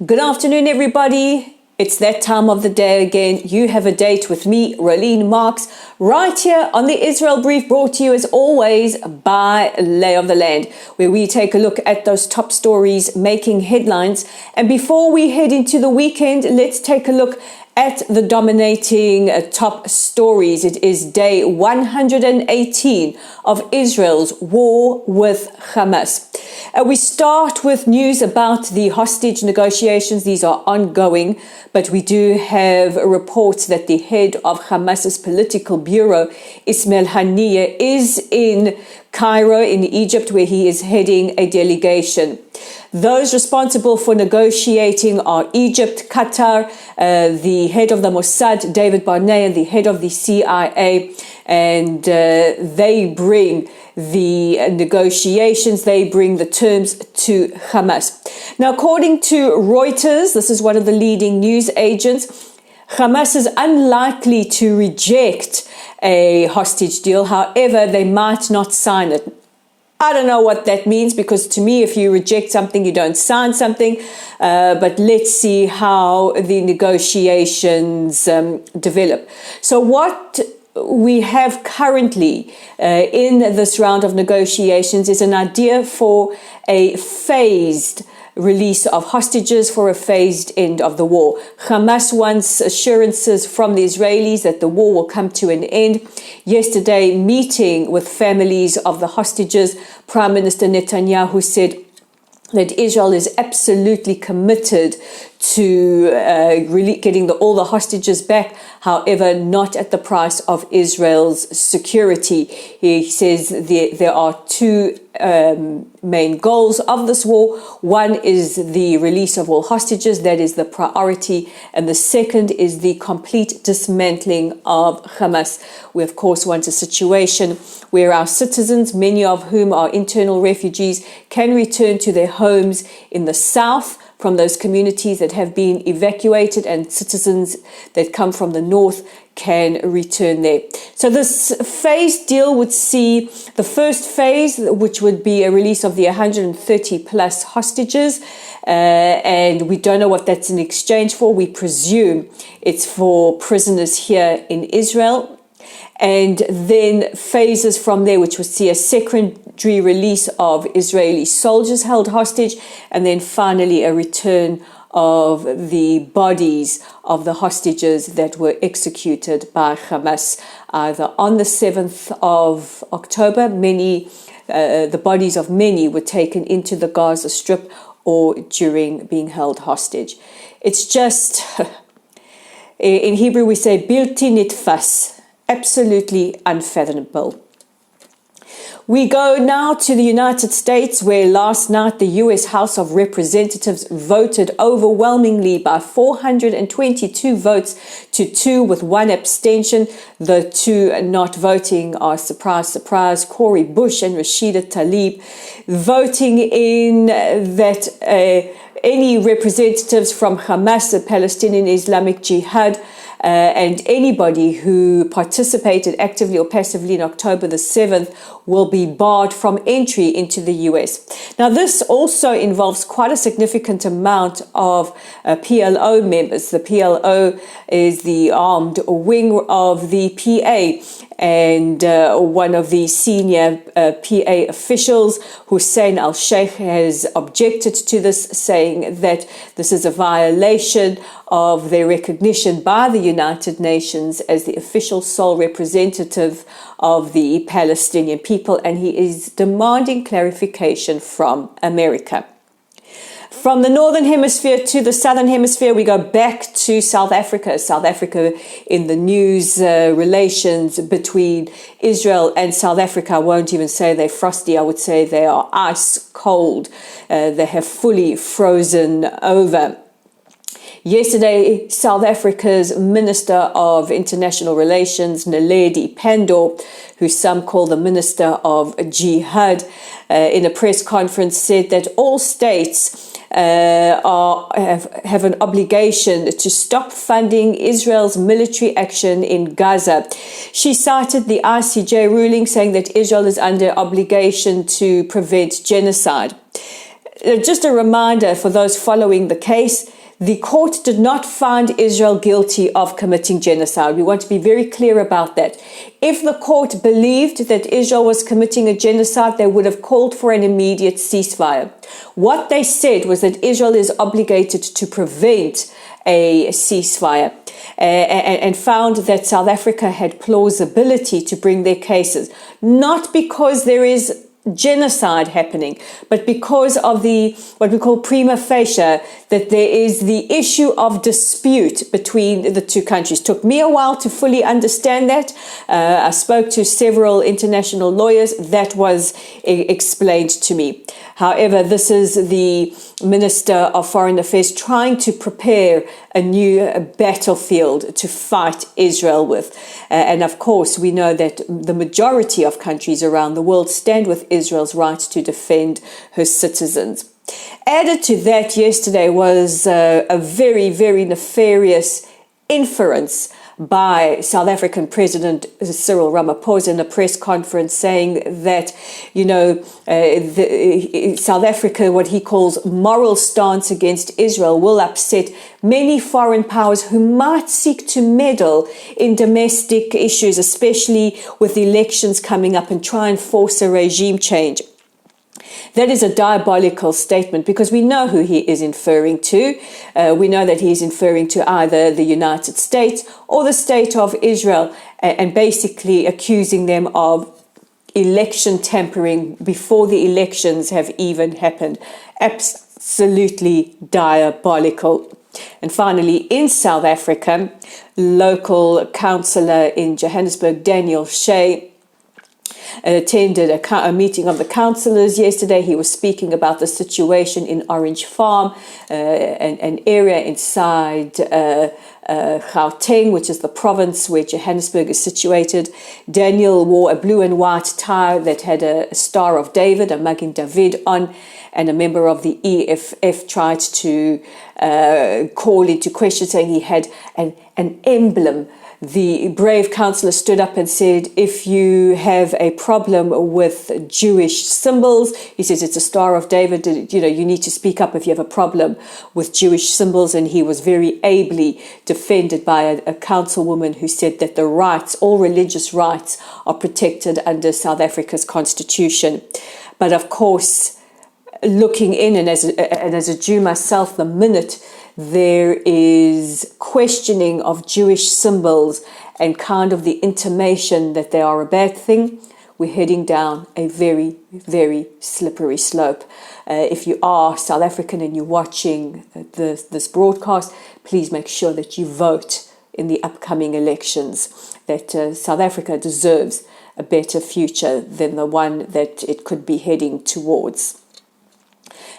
Good afternoon, everybody. It's that time of the day again. You have a date with me, Rolene Marks, right here on the Israel Brief, brought to you as always by Lay of the Land, where we take a look at those top stories making headlines. And before we head into the weekend, let's take a look at the dominating top stories. It is day 118 of Israel's war with Hamas. We start with news about the hostage negotiations. These are ongoing, but we do have reports that the head of Hamas's political bureau, Ismail Haniyeh, is in Cairo in Egypt, where he is heading a delegation. Those responsible for negotiating are Egypt, Qatar, the head of the Mossad, David Barnea, and the head of the CIA, and they bring the negotiations, they bring the terms to Hamas. Now, according to Reuters, this is one of the leading news agents, Hamas is unlikely to reject a hostage deal. However, they might not sign it. I don't know what that means, because to me, if you reject something, you don't sign something. But let's see how the negotiations develop. So what we have currently in this round of negotiations is an idea for a phased release of hostages, for a phased end of the war. Hamas wants assurances from the Israelis that the war will come to an end. Yesterday, meeting with families of the hostages, Prime Minister Netanyahu said that Israel is absolutely committed to really getting all the hostages back, however, not at the price of Israel's security. He says there are two main goals of this war. One is the release of all hostages, that is the priority, and the second is the complete dismantling of Hamas. We, of course, want a situation where our citizens, many of whom are internal refugees, can return to their homes in the south from those communities that have been evacuated, and citizens that come from the north can return there. So this phase deal would see the first phase, which would be a release of the 130 plus hostages, and we don't know what that's in exchange for. We presume it's for prisoners here in Israel. And then phases from there, which would see a secondary release of Israeli soldiers held hostage, and then finally a return of the bodies of the hostages that were executed by Hamas either on the 7th of October. The bodies of many were taken into the Gaza Strip or during being held hostage. It's just, in Hebrew we say, bilti nitfas. Absolutely unfathomable. We go now to the United States, where last night the US House of Representatives voted overwhelmingly by 422 votes to 2 with 1 abstention. The two not voting are, surprise, surprise, Cori Bush and Rashida Tlaib, voting in that any representatives from Hamas, the Palestinian Islamic Jihad, and anybody who participated actively or passively in October the 7th will be barred from entry into the US. Now, this also involves quite a significant amount of PLO members. The PLO is the armed wing of the PA, and one of the senior PA officials, Hussein al-Sheikh, has objected to this, saying that this is a violation of their recognition by the United Nations as the official sole representative of the Palestinian people, and he is demanding clarification from America. From the Northern Hemisphere to the Southern Hemisphere, we go back to South Africa. South Africa in the news, relations between Israel and South Africa. I won't even say they're frosty. I would say they are ice cold. They have fully frozen over. Yesterday, South Africa's Minister of International Relations, Naledi Pandor, who some call the Minister of Jihad, in a press conference said that all states have an obligation to stop funding Israel's military action in Gaza. She cited the ICJ ruling saying that Israel is under obligation to prevent genocide. just a reminder for those following the case, the court did not find Israel guilty of committing genocide. We want to be very clear about that. If the court believed that Israel was committing a genocide, they would have called for an immediate ceasefire. What they said was that Israel is obligated to prevent a ceasefire, and found that South Africa had plausibility to bring their cases, not because there is genocide happening, but because of the what we call prima facie, that there is the issue of dispute between the two countries. Took me a while to fully understand that. I spoke to several international lawyers. That was explained to me. However, this is the Minister of Foreign Affairs trying to prepare a new battlefield to fight Israel with. And of course, we know that the majority of countries around the world stand with Israel's right to defend her citizens. Added to that yesterday was a very, very nefarious inference by South African President Cyril Ramaphosa in a press conference, saying that, South Africa, what he calls moral stance against Israel, will upset many foreign powers who might seek to meddle in domestic issues, especially with elections coming up, and try and force a regime change. That is a diabolical statement, because we know who he is inferring to. We know that he is inferring to either the United States or the State of Israel, and basically accusing them of election tampering before the elections have even happened. Absolutely diabolical. And finally, in South Africa, local councillor in Johannesburg, Daniel Shea, attended a meeting of the councillors yesterday. He was speaking about the situation in Orange Farm, an area inside Gauteng, which is the province where Johannesburg is situated. Daniel wore a blue and white tie that had a Star of David, a Magen David on, and a member of the EFF tried to call into question, saying he had an emblem. The brave councillor stood up and said, if you have a problem with Jewish symbols, he says it's a Star of David, you need to speak up if you have a problem with Jewish symbols. And he was very ably defended by a councilwoman who said that the rights, all religious rights, are protected under South Africa's constitution. But of course, looking in, and as a Jew myself, the minute there is questioning of Jewish symbols and kind of the intimation that they are a bad thing, we're heading down a very, very slippery slope. If you are South African and you're watching this broadcast, please make sure that you vote in the upcoming elections, that South Africa deserves a better future than the one that it could be heading towards.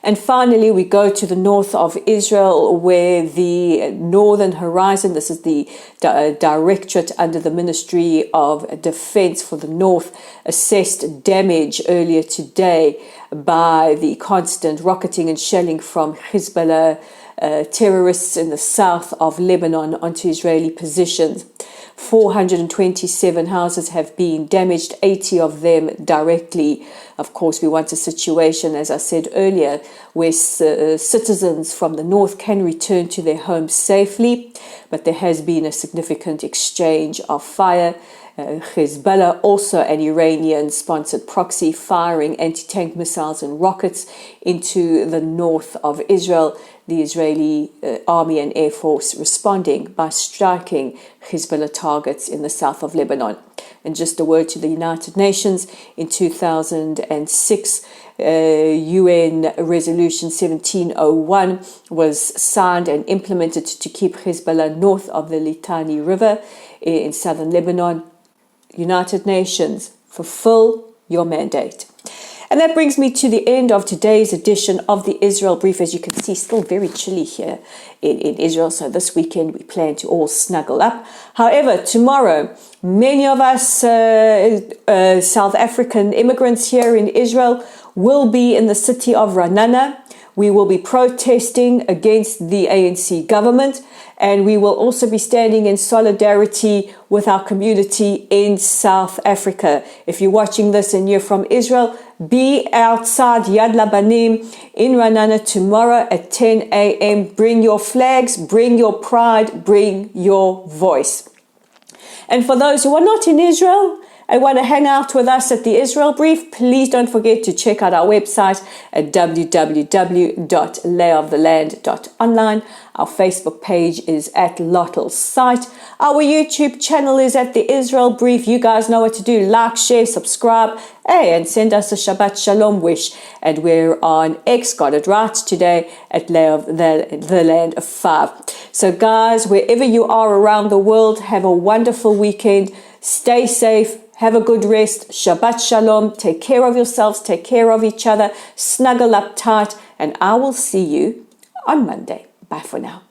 And finally, we go to the north of Israel, where the Northern Horizon, this is the directorate under the Ministry of Defense for the North, assessed damage earlier today by the constant rocketing and shelling from Hezbollah terrorists in the south of Lebanon onto Israeli positions. 427 houses have been damaged, 80 of them directly. Of course, we want a situation, as I said earlier, where citizens from the north can return to their homes safely, but there has been a significant exchange of fire. Hezbollah, also an Iranian-sponsored proxy, firing anti-tank missiles and rockets into the north of Israel. The Israeli Army and Air Force responding by striking Hezbollah targets in the south of Lebanon. And just a word to the United Nations, in 2006, UN Resolution 1701 was signed and implemented to keep Hezbollah north of the Litani River in southern Lebanon. United Nations, fulfill your mandate. And that brings me to the end of today's edition of the Israel Brief. As you can see, still very chilly here in Israel. So this weekend we plan to all snuggle up. However, tomorrow, many of us South African immigrants here in Israel will be in the city of Ra'anana, We will be protesting against the ANC government, and we will also be standing in solidarity with our community in South Africa. If you're watching this and you're from Israel, be outside Yad Labanim in Ra'anana tomorrow at 10 a.m. Bring your flags, bring your pride, bring your voice. And for those who are not in Israel and want to hang out with us at the Israel Brief, please don't forget to check out our website at www.layoftheland.online. Our Facebook page is at Lottel's site. Our YouTube channel is at the Israel Brief. You guys know what to do. Like, share, subscribe, and send us a Shabbat Shalom wish. And we're on X, got it right today, at Lay of the Land 5. So guys, wherever you are around the world, have a wonderful weekend. Stay safe. Have a good rest. Shabbat Shalom. Take care of yourselves. Take care of each other. Snuggle up tight. And I will see you on Monday. Bye for now.